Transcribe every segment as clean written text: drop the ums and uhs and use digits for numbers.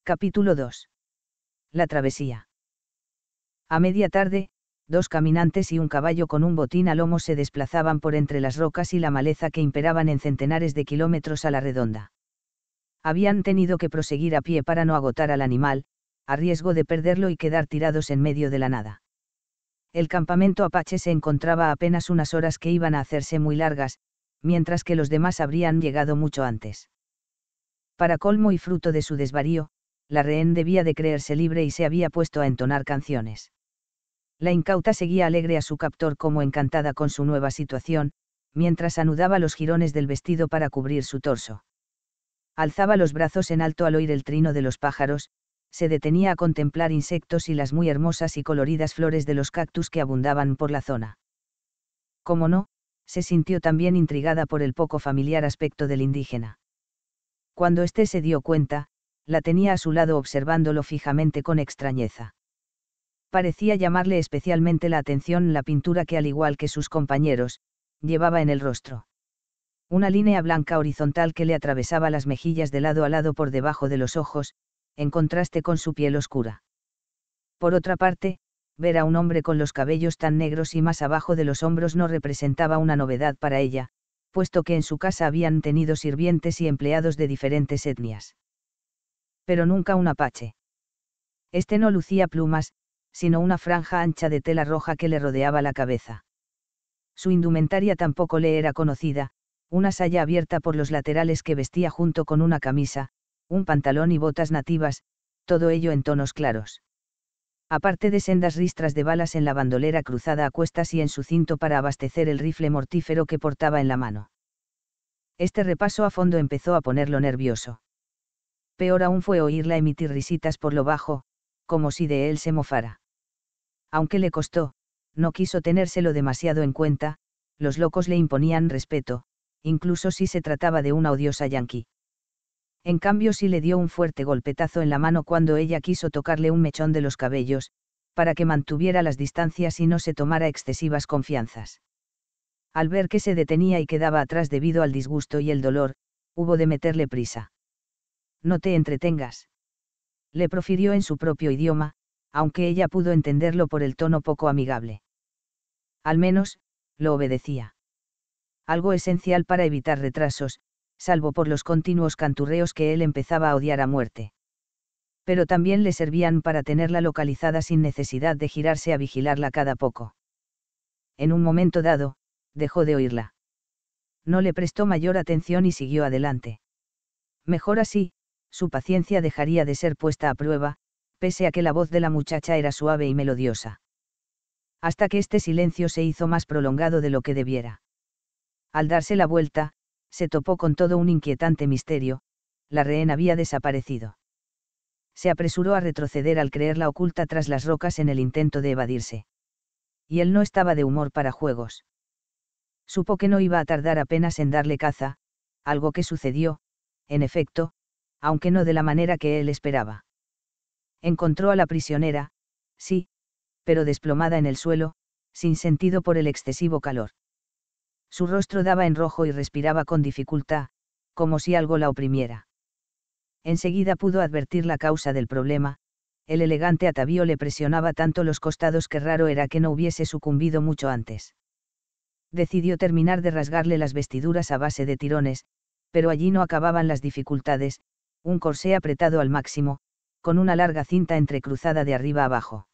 Capítulo 2. La travesía. A media tarde, 2 caminantes y un caballo con un botín a lomo se desplazaban por entre las rocas y la maleza que imperaban en centenares de kilómetros a la redonda. Habían tenido que proseguir a pie para no agotar al animal, a riesgo de perderlo y quedar tirados en medio de la nada. El campamento apache se encontraba a apenas unas horas que iban a hacerse muy largas, mientras que los demás habrían llegado mucho antes. Para colmo y fruto de su desvarío, la rehén debía de creerse libre y se había puesto a entonar canciones. La incauta seguía alegre a su captor como encantada con su nueva situación, mientras anudaba los jirones del vestido para cubrir su torso. Alzaba los brazos en alto al oír el trino de los pájaros, se detenía a contemplar insectos y las muy hermosas y coloridas flores de los cactus que abundaban por la zona. Cómo no, se sintió también intrigada por el poco familiar aspecto del indígena. Cuando éste se dio cuenta, la tenía a su lado observándolo fijamente con extrañeza. Parecía llamarle especialmente la atención la pintura que, al igual que sus compañeros, llevaba en el rostro. Una línea blanca horizontal que le atravesaba las mejillas de lado a lado por debajo de los ojos, en contraste con su piel oscura. Por otra parte, ver a un hombre con los cabellos tan negros y más abajo de los hombros no representaba una novedad para ella, puesto que en su casa habían tenido sirvientes y empleados de diferentes etnias. Pero nunca un apache. Este no lucía plumas, sino una franja ancha de tela roja que le rodeaba la cabeza. Su indumentaria tampoco le era conocida, una saya abierta por los laterales que vestía junto con una camisa, un pantalón y botas nativas, todo ello en tonos claros. Aparte de sendas ristras de balas en la bandolera cruzada a cuestas y en su cinto para abastecer el rifle mortífero que portaba en la mano. Este repaso a fondo empezó a ponerlo nervioso. Peor aún fue oírla emitir risitas por lo bajo, como si de él se mofara. Aunque le costó, no quiso tenérselo demasiado en cuenta, los locos le imponían respeto, incluso si se trataba de una odiosa yanqui. En cambio sí le dio un fuerte golpetazo en la mano cuando ella quiso tocarle un mechón de los cabellos, para que mantuviera las distancias y no se tomara excesivas confianzas. Al ver que se detenía y quedaba atrás debido al disgusto y el dolor, hubo de meterle prisa. No te entretengas. Le profirió en su propio idioma, aunque ella pudo entenderlo por el tono poco amigable. Al menos, lo obedecía. Algo esencial para evitar retrasos, salvo por los continuos canturreos que él empezaba a odiar a muerte. Pero también le servían para tenerla localizada sin necesidad de girarse a vigilarla cada poco. En un momento dado, dejó de oírla. No le prestó mayor atención y siguió adelante. Mejor así, su paciencia dejaría de ser puesta a prueba, pese a que la voz de la muchacha era suave y melodiosa. Hasta que este silencio se hizo más prolongado de lo que debiera. Al darse la vuelta, se topó con todo un inquietante misterio: la rehén había desaparecido. Se apresuró a retroceder al creerla oculta tras las rocas en el intento de evadirse. Y él no estaba de humor para juegos. Supo que no iba a tardar apenas en darle caza, algo que sucedió, en efecto, aunque no de la manera que él esperaba. Encontró a la prisionera, sí, pero desplomada en el suelo, sin sentido por el excesivo calor. Su rostro daba en rojo y respiraba con dificultad, como si algo la oprimiera. Enseguida pudo advertir la causa del problema: el elegante atavío le presionaba tanto los costados que raro era que no hubiese sucumbido mucho antes. Decidió terminar de rasgarle las vestiduras a base de tirones, pero allí no acababan las dificultades: un corsé apretado al máximo, con una larga cinta entrecruzada de arriba abajo.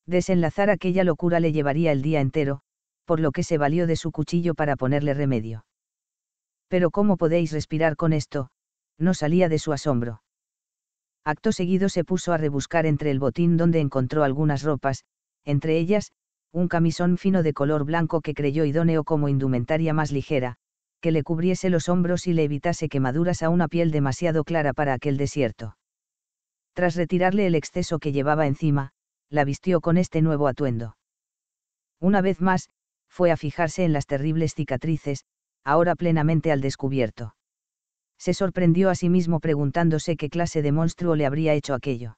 Desenlazar aquella locura le llevaría el día entero, por lo que se valió de su cuchillo para ponerle remedio. Pero ¿cómo podéis respirar con esto? No salía de su asombro. Acto seguido se puso a rebuscar entre el botín, donde encontró algunas ropas, entre ellas, un camisón fino de color blanco que creyó idóneo como indumentaria más ligera, que le cubriese los hombros y le evitase quemaduras a una piel demasiado clara para aquel desierto. Tras retirarle el exceso que llevaba encima, la vistió con este nuevo atuendo. Una vez más, fue a fijarse en las terribles cicatrices, ahora plenamente al descubierto. Se sorprendió a sí mismo preguntándose qué clase de monstruo le habría hecho aquello.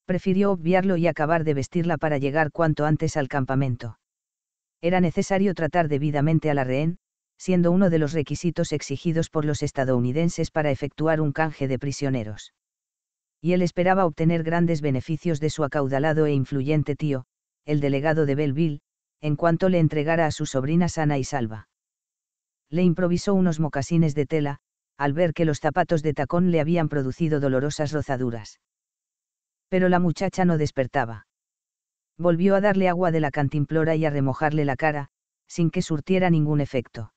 Prefirió obviarlo y acabar de vestirla para llegar cuanto antes al campamento. Era necesario tratar debidamente a la rehén, siendo uno de los requisitos exigidos por los estadounidenses para efectuar un canje de prisioneros. Y él esperaba obtener grandes beneficios de su acaudalado e influyente tío, el delegado de Belleville, en cuanto le entregara a su sobrina sana y salva. Le improvisó unos mocasines de tela, al ver que los zapatos de tacón le habían producido dolorosas rozaduras. Pero la muchacha no despertaba. Volvió a darle agua de la cantimplora y a remojarle la cara, sin que surtiera ningún efecto.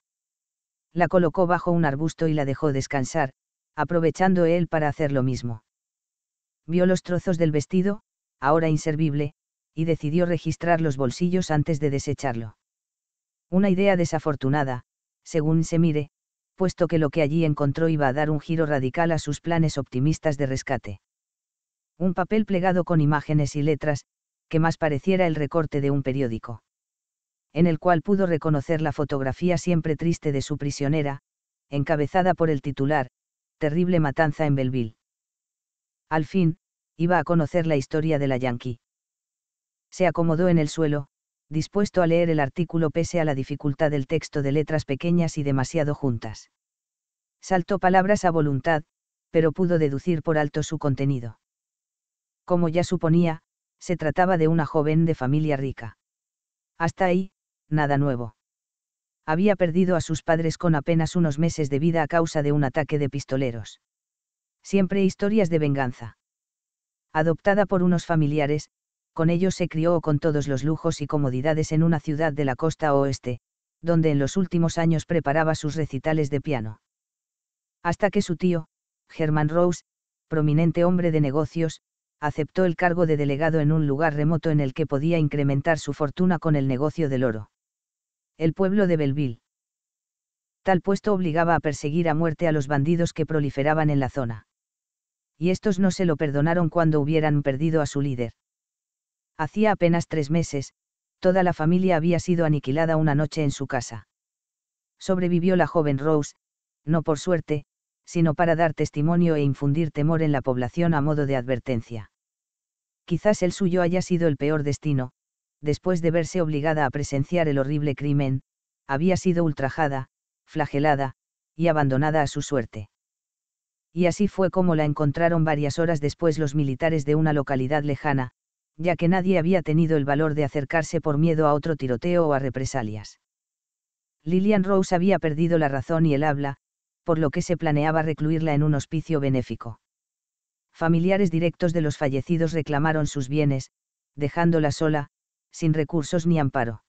La colocó bajo un arbusto y la dejó descansar, aprovechando él para hacer lo mismo. Vio los trozos del vestido, ahora inservible, y decidió registrar los bolsillos antes de desecharlo. Una idea desafortunada, según se mire, puesto que lo que allí encontró iba a dar un giro radical a sus planes optimistas de rescate. Un papel plegado con imágenes y letras, que más pareciera el recorte de un periódico. En el cual pudo reconocer la fotografía siempre triste de su prisionera, encabezada por el titular, Terrible matanza en Belleville. Al fin, iba a conocer la historia de la Yankee. Se acomodó en el suelo, dispuesto a leer el artículo pese a la dificultad del texto de letras pequeñas y demasiado juntas. Saltó palabras a voluntad, pero pudo deducir por alto su contenido. Como ya suponía, se trataba de una joven de familia rica. Hasta ahí, nada nuevo. Había perdido a sus padres con apenas unos meses de vida a causa de un ataque de pistoleros. Siempre historias de venganza. Adoptada por unos familiares, con ellos se crió con todos los lujos y comodidades en una ciudad de la costa oeste, donde en los últimos años preparaba sus recitales de piano. Hasta que su tío, Herman Rose, prominente hombre de negocios, aceptó el cargo de delegado en un lugar remoto en el que podía incrementar su fortuna con el negocio del oro. El pueblo de Belleville. Tal puesto obligaba a perseguir a muerte a los bandidos que proliferaban en la zona. Y estos no se lo perdonaron cuando hubieran perdido a su líder. Hacía apenas 3 meses, toda la familia había sido aniquilada una noche en su casa. Sobrevivió la joven Rose, no por suerte, sino para dar testimonio e infundir temor en la población a modo de advertencia. Quizás el suyo haya sido el peor destino, después de verse obligada a presenciar el horrible crimen, había sido ultrajada, flagelada, y abandonada a su suerte. Y así fue como la encontraron varias horas después los militares de una localidad lejana, ya que nadie había tenido el valor de acercarse por miedo a otro tiroteo o a represalias. Lillian Rose había perdido la razón y el habla, por lo que se planeaba recluirla en un hospicio benéfico. Familiares directos de los fallecidos reclamaron sus bienes, dejándola sola, sin recursos ni amparo.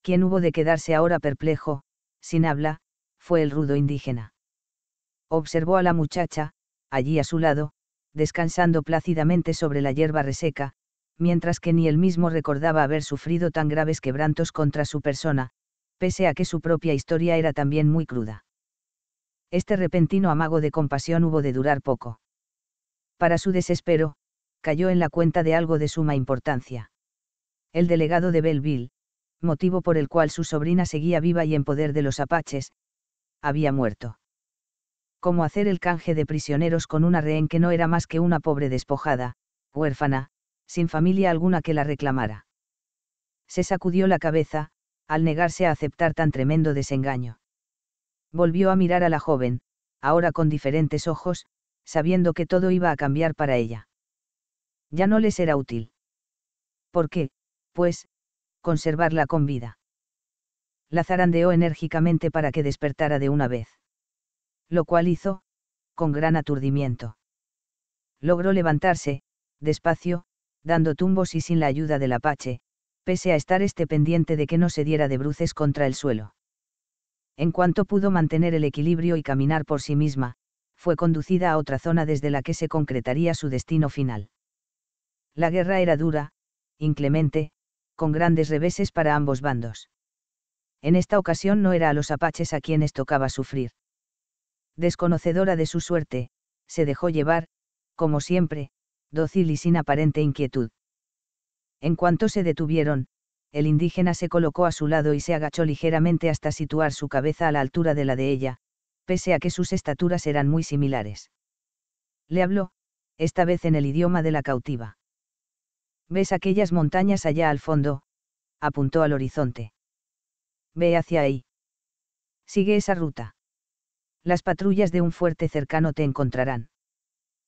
Quien hubo de quedarse ahora perplejo, sin habla, fue el rudo indígena. Observó a la muchacha, allí a su lado, descansando plácidamente sobre la hierba reseca, mientras que ni él mismo recordaba haber sufrido tan graves quebrantos contra su persona, pese a que su propia historia era también muy cruda. Este repentino amago de compasión hubo de durar poco. Para su desespero, cayó en la cuenta de algo de suma importancia. El delegado de Belleville, motivo por el cual su sobrina seguía viva y en poder de los apaches, había muerto. ¿Cómo hacer el canje de prisioneros con una rehén que no era más que una pobre despojada, huérfana, sin familia alguna que la reclamara? Se sacudió la cabeza, al negarse a aceptar tan tremendo desengaño. Volvió a mirar a la joven, ahora con diferentes ojos, sabiendo que todo iba a cambiar para ella. Ya no le será útil. ¿Por qué, pues, conservarla con vida? La zarandeó enérgicamente para que despertara de una vez. Lo cual hizo, con gran aturdimiento. Logró levantarse, despacio, dando tumbos y sin la ayuda del apache, pese a estar pendiente de que no se diera de bruces contra el suelo. En cuanto pudo mantener el equilibrio y caminar por sí misma, fue conducida a otra zona desde la que se concretaría su destino final. La guerra era dura, inclemente, con grandes reveses para ambos bandos. En esta ocasión no era a los apaches a quienes tocaba sufrir. Desconocedora de su suerte, se dejó llevar, como siempre, dócil y sin aparente inquietud. En cuanto se detuvieron, el indígena se colocó a su lado y se agachó ligeramente hasta situar su cabeza a la altura de la de ella, pese a que sus estaturas eran muy similares. Le habló, esta vez en el idioma de la cautiva. ¿Ves aquellas montañas allá al fondo? Apuntó al horizonte. Ve hacia ahí. Sigue esa ruta. Las patrullas de un fuerte cercano te encontrarán.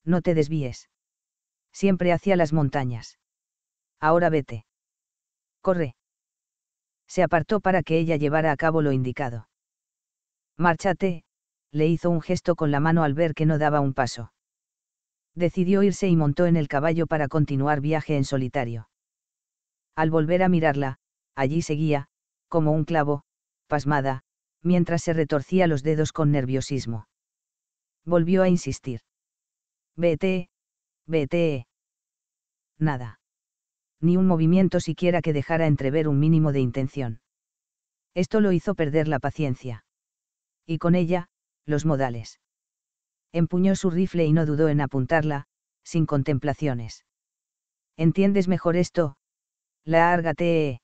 No te desvíes. Siempre hacia las montañas. Ahora vete. Corre. Se apartó para que ella llevara a cabo lo indicado. Márchate, le hizo un gesto con la mano al ver que no daba un paso. Decidió irse y montó en el caballo para continuar viaje en solitario. Al volver a mirarla, allí seguía, como un clavo, pasmada, mientras se retorcía los dedos con nerviosismo. Volvió a insistir. Vete, vete. Nada. Ni un movimiento siquiera que dejara entrever un mínimo de intención. Esto lo hizo perder la paciencia. Y con ella, los modales. Empuñó su rifle y no dudó en apuntarla, sin contemplaciones. ¿Entiendes mejor esto? Lárgate.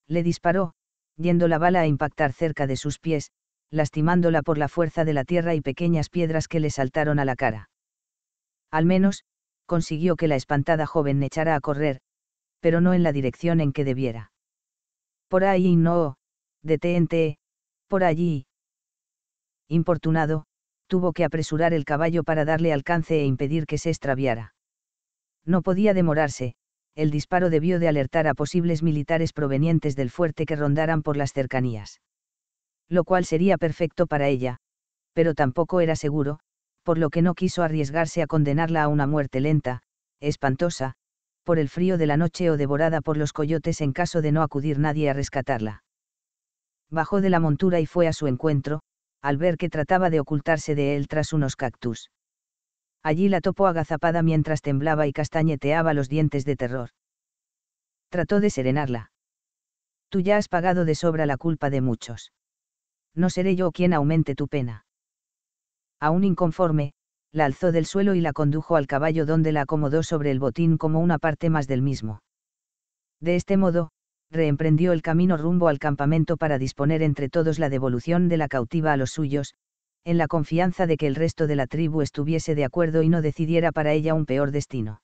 Le disparó, yendo la bala a impactar cerca de sus pies, lastimándola por la fuerza de la tierra y pequeñas piedras que le saltaron a la cara. Al menos, consiguió que la espantada joven echara a correr, pero no en la dirección en que debiera. Por ahí no, detente, por allí. Importunado, tuvo que apresurar el caballo para darle alcance e impedir que se extraviara. No podía demorarse, el disparo debió de alertar a posibles militares provenientes del fuerte que rondaran por las cercanías. Lo cual sería perfecto para ella, pero tampoco era seguro, por lo que no quiso arriesgarse a condenarla a una muerte lenta, espantosa, por el frío de la noche o devorada por los coyotes en caso de no acudir nadie a rescatarla. Bajó de la montura y fue a su encuentro, al ver que trataba de ocultarse de él tras unos cactus. Allí la topó agazapada mientras temblaba y castañeteaba los dientes de terror. Trató de serenarla. Tú ya has pagado de sobra la culpa de muchos. No seré yo quien aumente tu pena. Aún inconforme, la alzó del suelo y la condujo al caballo donde la acomodó sobre el botín como una parte más del mismo. De este modo, reemprendió el camino rumbo al campamento para disponer entre todos la devolución de la cautiva a los suyos, en la confianza de que el resto de la tribu estuviese de acuerdo y no decidiera para ella un peor destino.